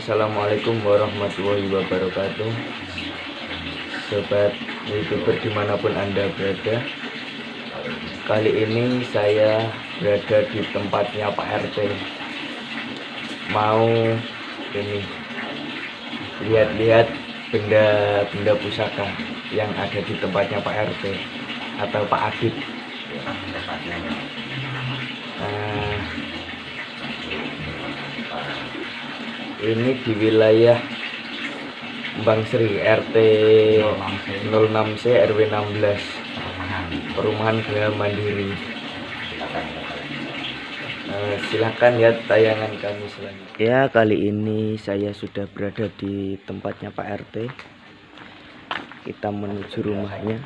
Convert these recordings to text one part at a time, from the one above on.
Assalamualaikum warahmatullahi wabarakatuh. Sobat YouTuber dimanapun Anda berada, kali ini saya berada di tempatnya Pak RT. Mau ini lihat-lihat benda-benda pusaka yang ada di tempatnya Pak RT atau Pak Adit. Ini di wilayah Bang Sri RT 06C RW 16 Perumahan Geraha Mandiri. Silahkan lihat tayangan kami selanjutnya. Ya, kali ini saya sudah berada di tempatnya Pak RT. Kita menuju rumahnya.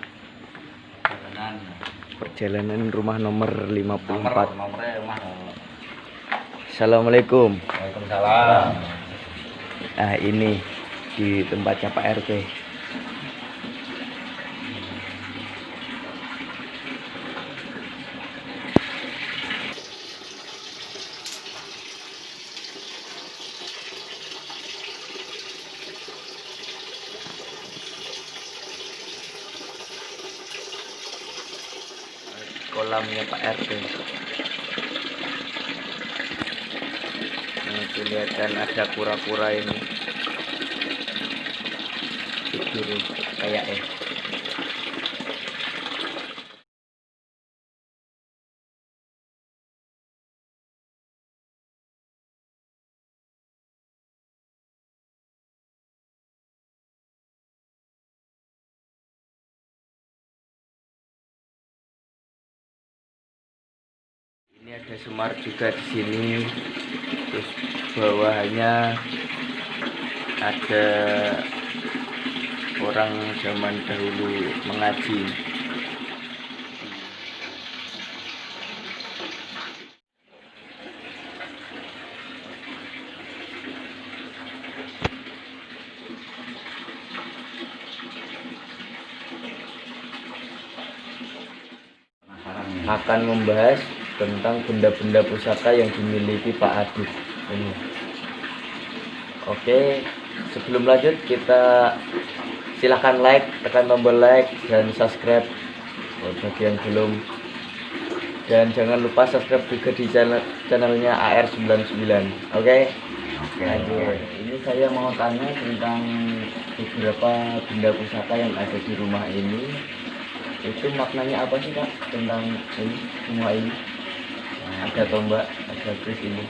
Perjalanan rumah nomor 54. Assalamualaikum. Waalaikumsalam. Nah, ini di tempatnya Pak RT. Kolamnya Pak RT. Nah, kelihatan ada kura-kura ini tidur kayak ini ada Semar juga di sini. Terus bawahnya ada orang zaman dahulu mengaji. Akan membahas tentang benda-benda pusaka yang dimiliki Pak Adit ini. Oke, sebelum lanjut kita silahkan like, tekan tombol like dan subscribe bagi yang belum, dan jangan lupa subscribe juga di channelnya AR99. Oke, lanjut. Ini saya mau tanya tentang beberapa benda pusaka yang ada di rumah ini. Itu maknanya apa sih, Kak, tentang ini semua ini? Ada tombak, ada kris ini.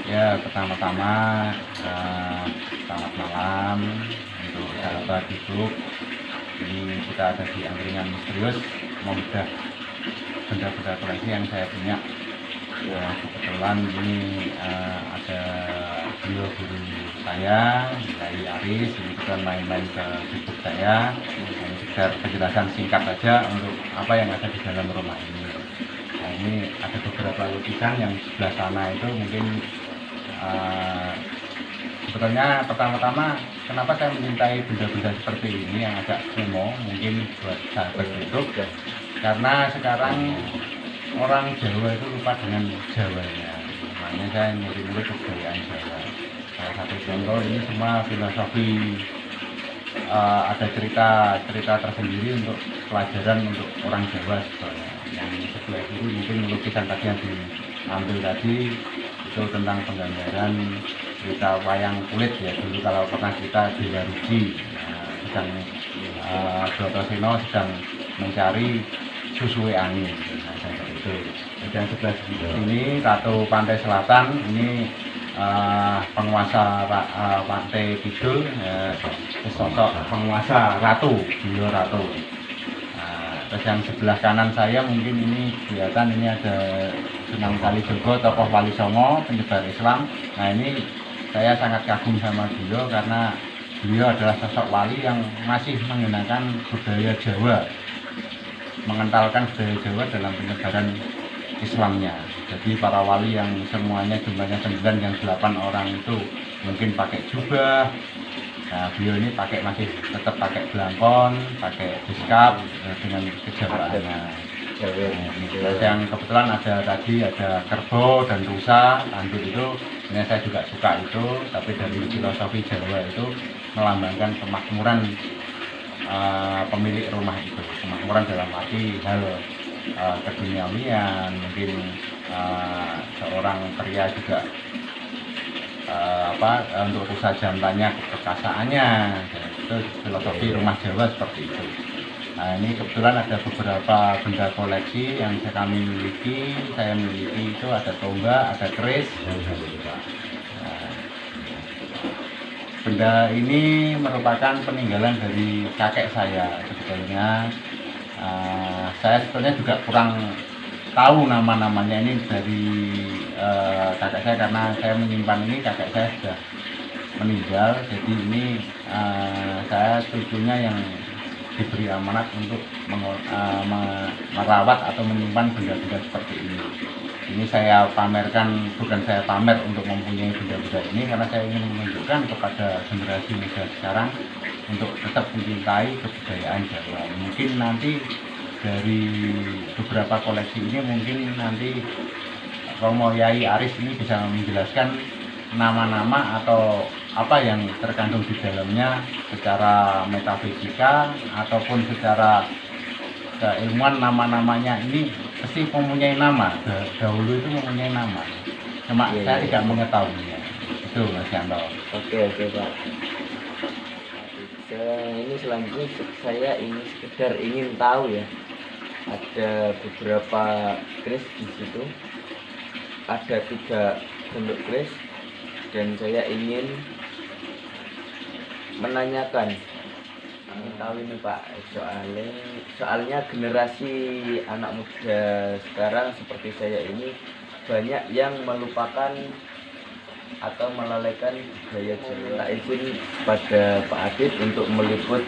Ya, pertama-tama selamat malam untuk sahabat YouTube. Ini kita ada di angkringan misterius, membedah benda-benda koleksi yang saya punya. Ya, kebetulan ini ada guru saya, Nilai Aris. Ini kita main-main ke YouTube saya. Ini sekedar penjelasan singkat saja untuk apa yang ada di dalam rumah ini. Nah, ini ada beberapa lukisan yang sebelah sana itu mungkin sebetulnya pertama-tama kenapa saya mencintai benda-benda seperti ini yang agak kuno mungkin buat sahabat YouTube, karena sekarang orang Jawa itu lupa dengan Jawanya. Makanya saya murid-murid kebudayaan Jawa. Salah satu contoh ini semua filosofi, ada cerita tersendiri untuk pelajaran untuk orang Jawa sebetulnya. Yang sebelah kiri mungkin lukisan tadi yang diambil tadi itu tentang penggambaran cerita wayang kulit ya. Dulu kalau pernah kita Dewa Rugi, sedang Brotoseno sedang mencari susue angin. Nah, seperti itu. Dan sebelah sini Ratu Pantai Selatan, ini penguasa Pantai Kidul, sosok penguasa ratu, beliau ratu. Terus yang sebelah kanan saya mungkin ini kelihatan, ini ada Sunan Kalijogo, tokoh Wali Songo, penyebar Islam. Nah, ini saya sangat kagum sama beliau karena beliau adalah sosok wali yang masih menggunakan budaya Jawa, mengentalkan budaya Jawa dalam penyebaran Islamnya. Jadi para wali yang semuanya jumlahnya 9, yang 8 orang itu mungkin pakai jubah. Nah, beliau ini masih tetap pakai belangkon, pakai diskap dengan kejawaannya. Jawa. Terus yang kebetulan ada tadi ada kerbau dan rusa, anduk itu ini saya juga suka itu, tapi dari filosofi Jawa itu melambangkan kemakmuran pemilik rumah itu, kemakmuran dalam arti hal keduniawian, mungkin seorang pria juga untuk rusa jantannya keperkasaannya, itu filosofi rumah Jawa seperti itu. Nah ini kebetulan ada beberapa benda koleksi yang kami miliki. Saya miliki itu ada tombak, ada keris. Nah, benda ini merupakan peninggalan dari kakek saya sebetulnya. Saya sebetulnya juga kurang tahu nama-namanya ini dari kakek saya, karena saya menyimpan ini, kakek saya sudah meninggal. Jadi ini saya cucunya yang diberi amanat untuk merawat atau menyimpan benda-benda seperti ini. Ini saya pamerkan, bukan saya pamer untuk mempunyai benda-benda ini, karena saya ingin menunjukkan kepada generasi muda sekarang untuk tetap mencintai kebudayaan Jawa. Mungkin nanti dari beberapa koleksi ini, mungkin nanti Romo Yai Aris ini bisa menjelaskan nama-nama atau apa yang terkandung di dalamnya secara metafisika ataupun secara keilmuan. Nama-namanya ini pasti mempunyai nama, dahulu itu mempunyai nama, cuma saya tidak mengetahuinya. Itu Mas Yanto. Oke Pak. Ini selanjutnya saya ingin tahu ya, ada beberapa keris di situ, ada 3 bentuk keris, dan saya ingin menanyakan, tahu ini Pak, soalnya generasi anak muda sekarang seperti saya ini banyak yang melupakan atau melalaikan budaya Jawa. Izin pada Pak Adit untuk meliput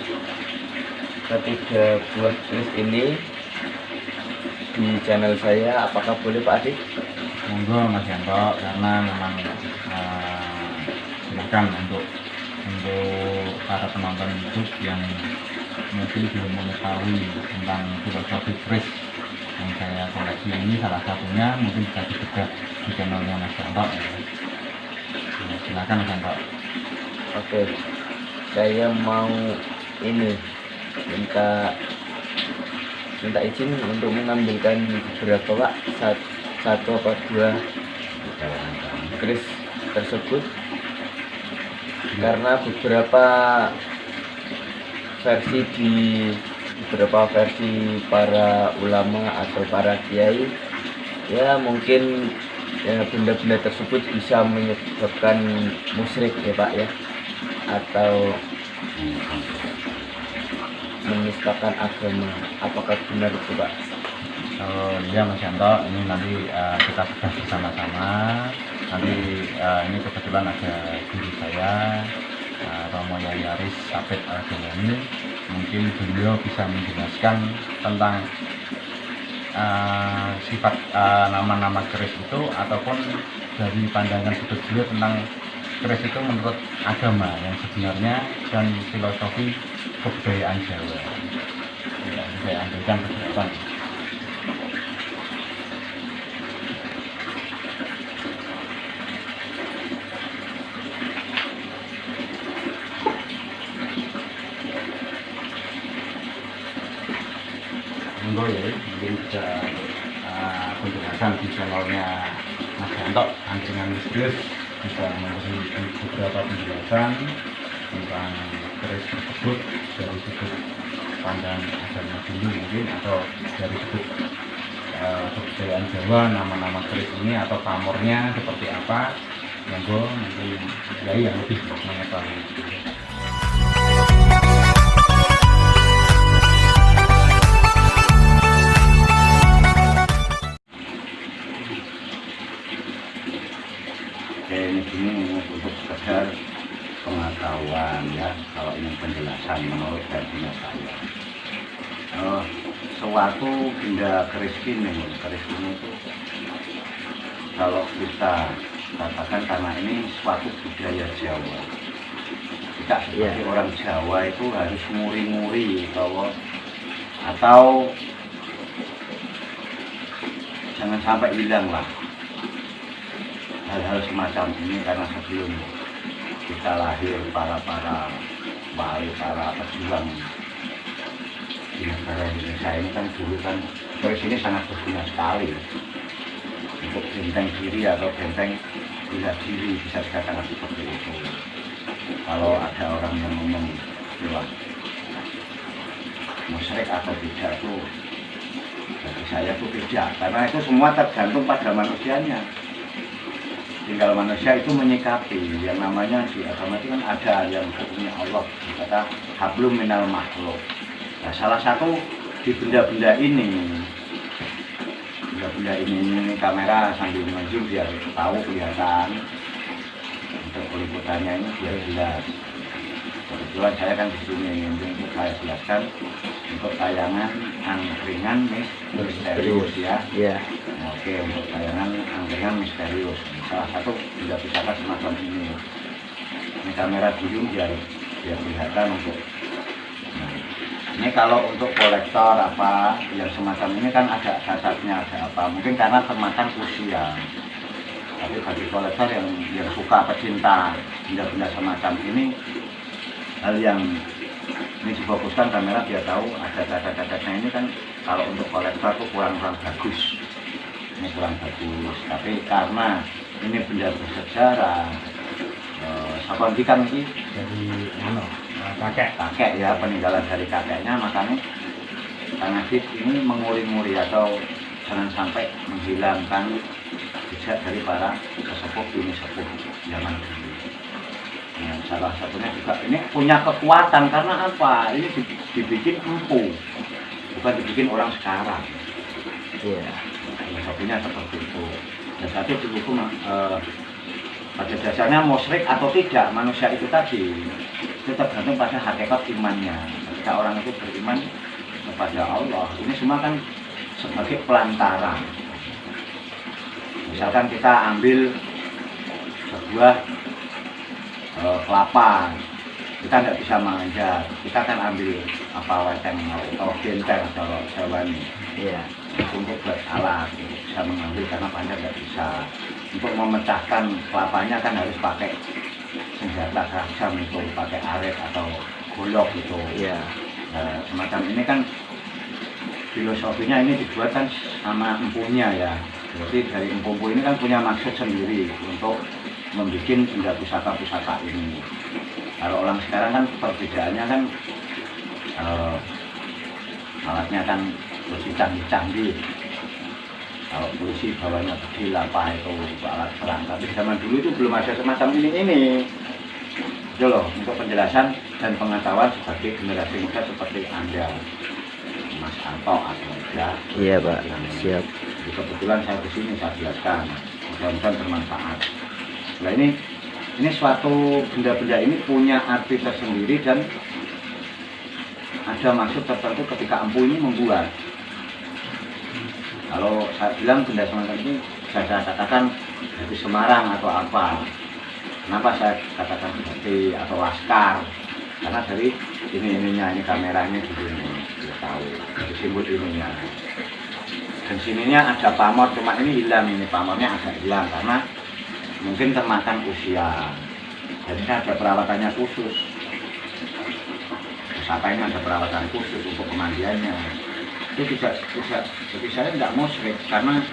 ketiga buah keris ini di channel saya. Apakah boleh Pak Adit? Monggo Mas Yanto, karena memang silakan untuk para penonton YouTube yang mungkin belum mengetahui tentang filosofi keris yang saya koleksi ini, salah satunya mungkin bisa dibedah di channelnya Mas Yanto. Ya, silakan Mas Yanto. Oke, saya mau ini minta izin untuk mengambilkan beberapa Pak, satu atau 2 keris tersebut, karena beberapa versi para ulama atau para kiai ya, mungkin ya benda-benda tersebut bisa menyebabkan musyrik ya Pak ya, atau menistakan agama. Apakah benar itu Pak? Oh iya Mas Yanto, ini nanti kita bedah bersama-sama. Nanti ini kebetulan ada guru saya, Romo Yai Aris Sapit Al-Jalani. Mungkin beliau bisa menjelaskan tentang sifat nama-nama keris itu, ataupun dari pandangan sudut beliau tentang keris itu menurut agama yang sebenarnya dan filosofi kebudayaan Jawa. Ya, saya ambilkan beberapa. Monggo ya, mungkin bisa penjelasan di channelnya Mas Yanto, Angkringan Misterius, bisa memberi beberapa penjelasan tentang keris tersebut dari sudut pandang agama dulu mungkin, atau dari sudut kebudayaan Jawa, nama-nama keris ini atau pamornya seperti apa. Monggo mungkin Yai yang lebih mengetahui. Ini untuk sekedar pengetahuan ya, kalau ini penjelasan menurut versinya saya. Suatu benda keris ini itu kalau kita katakan, karena ini suatu budaya Jawa, tidak seperti orang Jawa itu harus muri-muri atau jangan sampai hilang lah hal-hal semacam ini, karena sebelum kita lahir para wali, para pejuang di negara Indonesia ini kan dulu kan dari sini sangat berguna sekali untuk benteng diri atau benteng bela diri, bisa dikatakan seperti itu. Kalau ada orang yang ngomong bilang musyrik atau tidak, itu bagi saya itu tidak, karena itu semua tergantung pada manusianya. Tinggal manusia itu menyikapi. Yang namanya di agama itu kan ada yang hukumnya Allah, kata hablum minal makhluk. Nah, salah satu di benda-benda ini kamera sambil menunjuk biar tahu, kelihatan untuk peliputannya ini biar jelas. Kebetulan saya kan di sini untuk saya jelaskan untuk tayangan angkringan misterius ya. Oke, untuk tayangan angkringan misterius. Salah satu tidak bisa semacam ini. Ini kamera biru biar kelihatan untuk. Nah, ini kalau untuk kolektor apa yang semacam ini kan ada catatnya, ada apa? Mungkin karena termakan usia. Tapi bagi kolektor yang suka, pecinta benda-benda semacam ini, hal yang ini difokuskan kamera biar tahu ada cacat-cacatnya ini kan kalau untuk kolektor itu kurang bagus. Ini kurang bagus. Tapi karena ini benda bersejarah, sapontikan ini dari kakek ya, peninggalan dari kakeknya, makanya Kang Adit ini menguri-nguri atau jangan sampai menghilangkan jejak dari para sesepuh ini sepuh zaman dulu. Nah, salah satunya juga ini punya kekuatan karena apa? Ini dibikin empu, bukan dibikin orang sekarang. Iya. Salah satunya seperti itu. Dan satu dihukum pada dasarnya musyrik atau tidak manusia itu tadi itu tergantung pada hakikat imannya. Ketika orang itu beriman kepada Allah, ini semua kan sebagai pelantara. Misalkan kita ambil sebuah kelapa, kita nggak bisa manjat, kita kan ambil apa weteng atau genteng kalau Jawa ini, untuk buat alat, untuk bisa mengambil karena panjang nggak bisa. Untuk memecahkan kelapanya kan harus pakai senjata tajam itu, pakai aret atau golok itu. Nah, semacam ini kan filosofinya ini dibuat kan sama empunya ya. Jadi dari empu ini kan punya maksud sendiri untuk membuat benda pusaka-pusaka ini. Kalau orang sekarang kan perbedaannya kan alatnya kan lebih canggih-canggih. Kalau polisi bawahnya kecil apa itu alat perang. Tapi zaman dulu itu belum ada semacam ini. Itu loh, untuk penjelasan dan pengetahuan sebagai generasi muda seperti Anda, Mas Anto atau ya. Iya Pak, siap. Jadi kebetulan saya kesini saya jelaskan, mudah-mudahan bermanfaat. Nah ini suatu benda-benda ini punya arti tersendiri dan ada maksud tertentu ketika empu ini membuat. Kalau saya bilang benda semacam ini saya katakan dari Semarang atau apa. Kenapa saya katakan seperti atau laskar? Karena dari ini kameranya begini, kita tahu dari simbol ininya. Dan sininya ada pamor, cuma ini hilang, ini pamornya agak hilang karena mungkin termakan usia. Jadi ada perawatannya khusus. Pusaka ini ada perawatan khusus untuk pemandiannya. Itu tidak, jadi saya tidak musyrik karena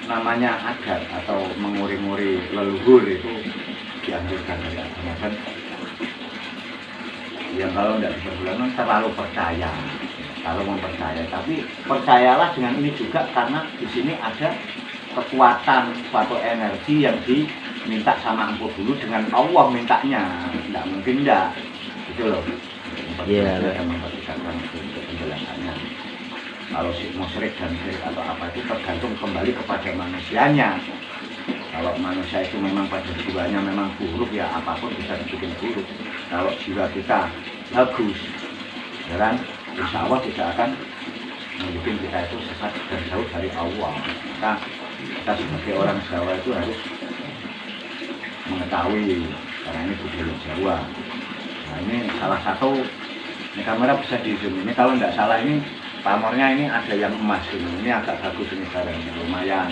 namanya adat atau menguri-nguri leluhur itu dianjurkan dari agama. Dan yang kalau tidak diperbulan terlalu percaya, kalau mempercaya, tapi percayalah dengan ini juga karena di sini ada kekuatan suatu energi yang diminta sama empu dulu dengan Allah mintanya, tidak mungkin tidak, gitu loh. Saya mempertimbangkan untuk penjelasannya. Kalau si musyrik dan syirik atau apa itu tergantung kembali kepada manusianya. Kalau manusia itu memang pada jiwanya memang buruk, ya apapun bisa dibikin buruk. Kalau jiwa kita bagus, ya kan, insya Allah tidak akan membuat kita itu sesat dan jauh dari Allah. Kita sebagai orang Jawa itu harus mengetahui, karena ini budaya Jawa. Nah ini salah satu, ini kamera bisa di zoom, ini kalau tidak salah ini pamornya ini ada yang emas ini agak bagus ini barangnya, lumayan.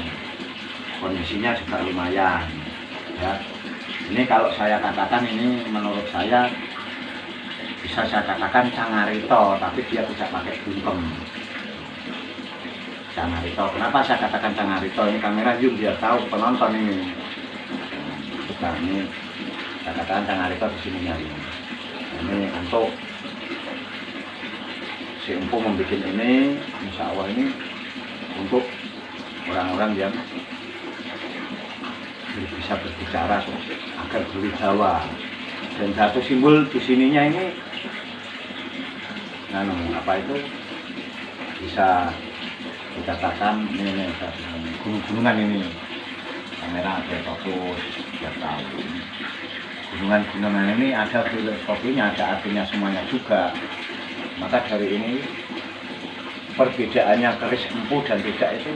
Kondisinya juga lumayan. Ya. Ini kalau saya katakan ini menurut saya bisa saya katakan Cangarito, tapi dia tidak pakai bungkem. Cangarito. Kenapa saya katakan Cangarito? Ini kamera zoom biar tahu penonton ini. Nah, ini saya katakan Cangarito di sininya ini. Ini untuk si empu membuat ini, insya Allah ini untuk orang-orang yang bisa berbicara agar berwibawa. Dan satu simbol di sininya ini, apa itu bisa dikatakan ini gunung-gunungan ini. Kamera ada fokus, biar tahu. Gunungan-gunungan ini ada filosofinya, ada artinya semuanya juga. Maka dari ini perbedaannya keris empu dan tidak itu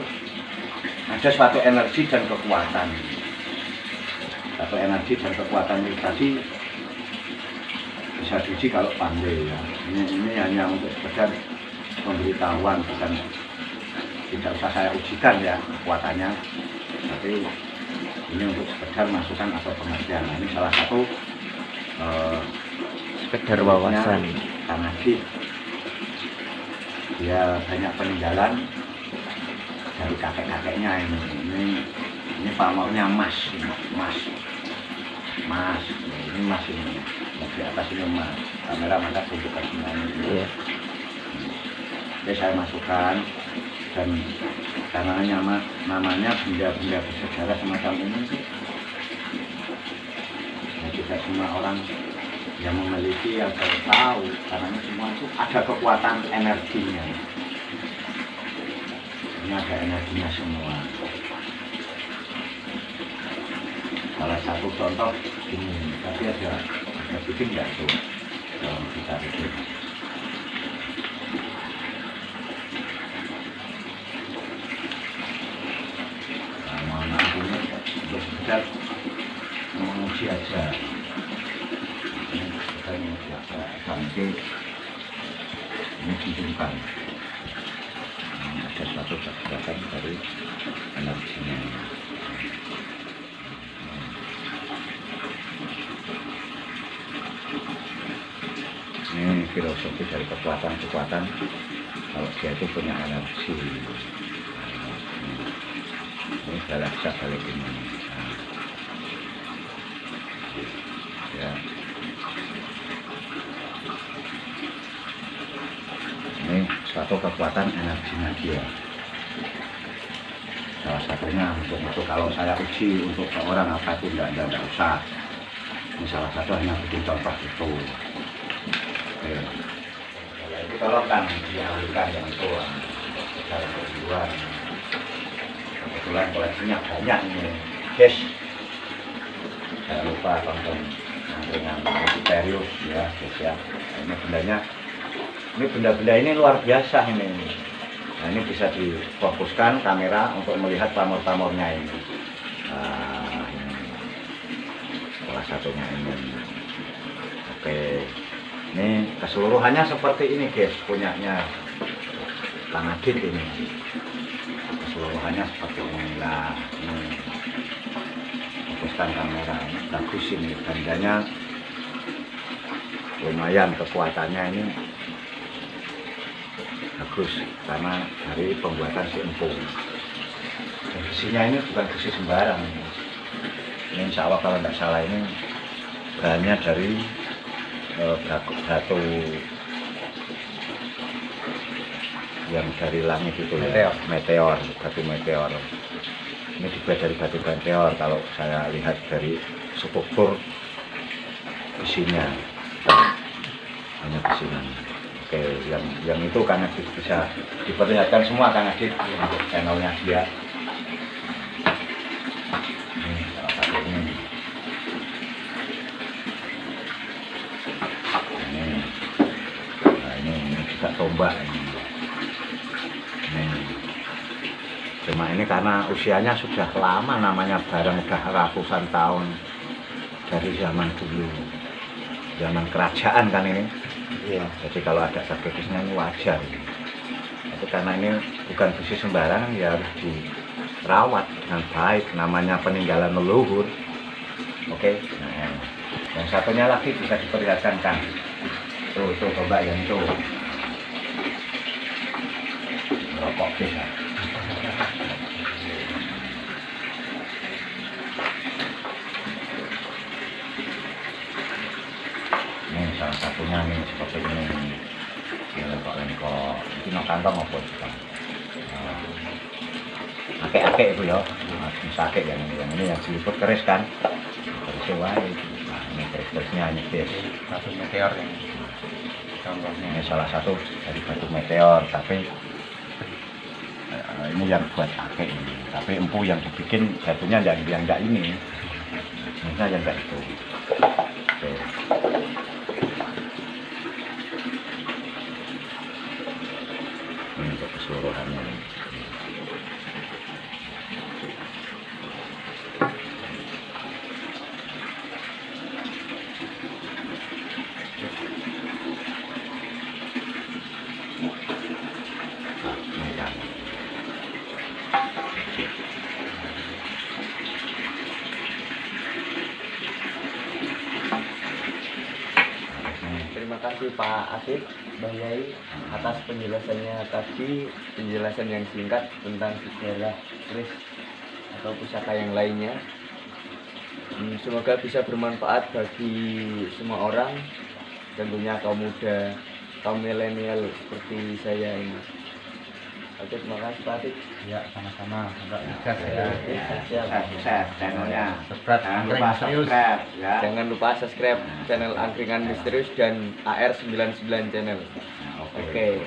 ada suatu energi dan kekuatan. Satu energi dan kekuatan itu tadi bisa diuji kalau pandai ya. Ini hanya untuk sekedar pemberitahuan, bukan tidak usah saya ujikan ya kekuatannya. Tapi ini untuk sekedar masukan atau pengertian. Nah, ini salah satu sekedar wawasan. Karena dia banyak peninggalan dari kakek-kakeknya ini pamornya emas, ini emas ini di atas ini emas. Kamera maka tunjukkan semuanya ini. Iya. Jadi saya masukkan dan karena namanya benda-benda bersejarah semacam ini ya, tidak semua orang yang memiliki yang saya tahu, karena ini semua itu ada kekuatan energinya. Ini ada energinya semua. Salah satu contoh ini, tapi ada bikin nggak tuh kalau kita bikin. Nah, mana ini untuk sekedar menguji aja. Sampai ini tunjukkan ada suatu kekuatan dari energinya. Ini filosofi dari kekuatan-kekuatan kalau dia itu punya energi. Ini balik ini. Ya. Ini suatu kekuatan energinya dia. Salah satunya untuk kalau saya uji untuk orang apa itu tidak usah. Ini salah satu hanya bikin contoh itu. Oke. Itu kalau kan dialihkan yang tua, secara keseluruhan. Kebetulan koleksinya banyak ini, guys. Jangan lupa tonton dengan serius ya, guys ya. Ini bendanya. Ini benda-benda ini luar biasa ini. Nah, ini bisa difokuskan kamera untuk melihat pamor-pamornya ini. Nah, ini salah satunya ini. Oke, ini keseluruhannya seperti ini guys, punyanya Kang Adit ini. Keseluruhannya seperti ini. Nah, ini fokuskan kamera, ini bagus ini bandanya. Lumayan kekuatannya ini. Bagus karena dari pembuatan si empu. Dan besinya ini bukan besi sembarang. Ini insya Allah kalau tidak salah ini bahannya dari batu yang dari langit itu meteor, batu meteor. Ini dibuat dari batu meteor kalau saya lihat dari struktur besinya. Hanya besinya. Oke, yang itu Kang Adit bisa diperlihatkan semua Kang Adit untuk channelnya dia. Ini salah satu ini. Nah, ini juga tombak ini. Cuma ini karena usianya sudah lama, namanya barang udah ratusan tahun dari zaman dulu, zaman kerajaan kan ini. Iya. Jadi kalau ada sakitnya ini wajar. karena ini bukan besi sembarangan, ya harus dirawat dengan baik, namanya peninggalan leluhur. Oke, nah, yang satunya lagi bisa diperlihatkan kan, tuh coba yang itu rokok bisa. Ini salah satunya nih seperti ini, lengkok ini kantong apa itu? Akek-akek itu ya, bisa akek yang ini yang diliput keris kan, keris wae. Nah ini keris-kerisnya nyekir. Batu meteor yang contohnya. Ini salah satu dari batu meteor, tapi ini yang buat akek ini. Tapi empu yang dibikin batunya yang enggak ini, misalnya yang enggak itu. Oke. Ini untuk keseluruhannya. Terima kasih Pak Asif, Bang Yai, atas penjelasannya tadi, penjelasan yang singkat tentang sejarah keris atau pusaka yang lainnya. Semoga bisa bermanfaat bagi semua orang, tentunya kaum muda, kaum milenial seperti saya ini. Oke, terima kasih Pak Asif. Ya, sama-sama. Enggak sukses ya. Siap. Sukses channelnya. Subscribe Jangan Angkring lupa Misterius. subscribe ya. Jangan lupa subscribe channel Angkringan Misterius dan AR99 channel. Nah, Oke.